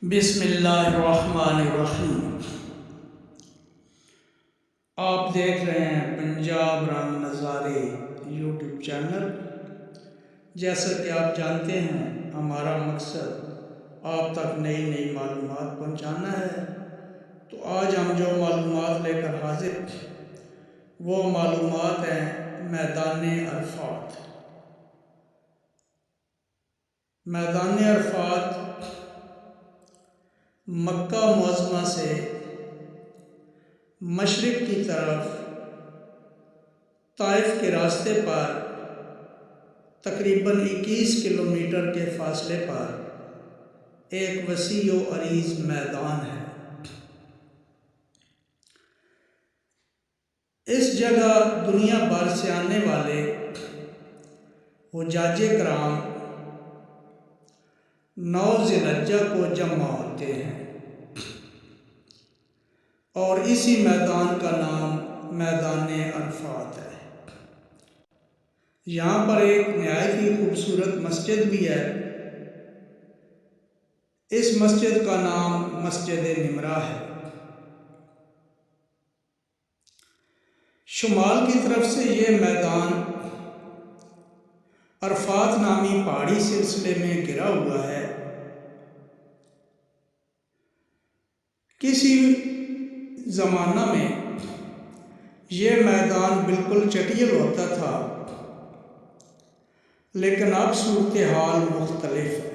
बिस्मिल्लाहिर्रहमानिर्रहीम। आप देख रहे हैं पंजाब रंग नज़ारे यूट्यूब चैनल। जैसा कि आप जानते हैं, हमारा मकसद आप तक नई नई मालूमात पहुंचाना है। तो आज हम जो मालूमात लेकर हाजिर वो मालूमात हैं मैदान अरफात। मैदान अरफात मक्का मुअज़्ज़मा से मशरिक़ की तरफ ताइफ के रास्ते पर तकरीबन 21 किलोमीटर के फासले पर एक वसी व अरीज़ मैदान है। इस जगह दुनिया भर से आने वाले हुज्जाज कराम 9 ज़िलहज्जा को जमा होते हैं और इसी मैदान का नाम मैदान अरफात है। यहाँ पर एक नहायत ही खूबसूरत मस्जिद भी है। इस मस्जिद का नाम मस्जिद निमरा है। शुमाल की तरफ से ये मैदान अरफात नामी पहाड़ी सिलसिले में घिरा हुआ है। किसी ज़माना में ये मैदान बिल्कुल चटियल होता था, लेकिन अब सूरत हाल मुख्तलिफ है।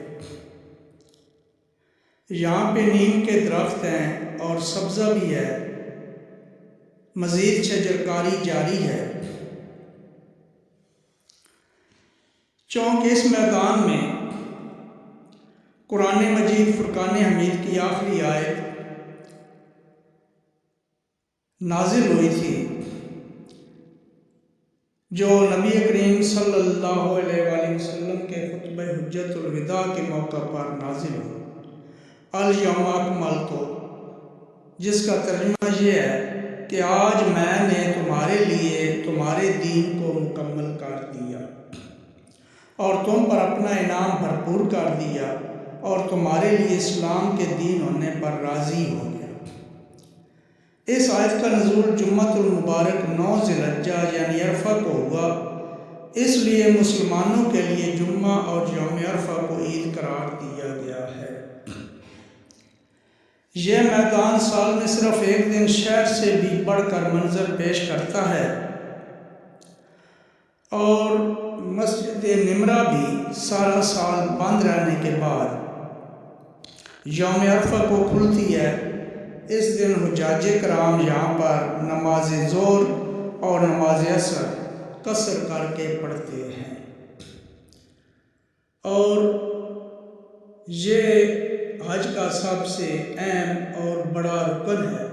यहाँ पे नीम के दरख्त हैं और सब्ज़ा भी है। मज़ीद शजरकारी जारी है। चूँकि इस मैदान में कुरान मजीद फुरकान हमीद की आखिरी आयत नाजिल हुई थी, जो नबी करीम सल्लल्लाहु अलैहि वसल्लम के खुतबा हुज्जतुल विदा के मौका पर नाजिल हुई। अल यौम अकमलतु, जिसका तर्जुमा ये है कि आज मैंने तुम्हारे लिए तुम्हारे दीन को मुकम्मल कर दिया और तुम पर अपना इनाम भरपूर कर दिया और तुम्हारे लिए इस्लाम के दीन होने पर राज़ी हो गया। इस आयत का नज़ूल जुम्मतुल मुबारक 9 ज़िलहज्जा यानी अरफा को हुआ। इसलिए मुसलमानों के लिए जुम्मा और यौम अरफा को ईद करार दिया गया है। यह मैदान साल में सिर्फ एक दिन शहर से भी बढ़कर मंजर पेश करता है और मस्जिद निमरा भी सारा साल बंद रहने के बाद यौम अरफा को खुलती है। इस दिन हुज्जाज कराम यहाँ पर नमाज ज़ोर और नमाज असर कसर करके पढ़ते हैं और ये हज का सबसे अहम और बड़ा रुकन है।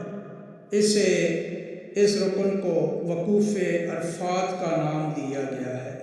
इस रुकन को वकूफ़ अरफात का नाम दिया गया है।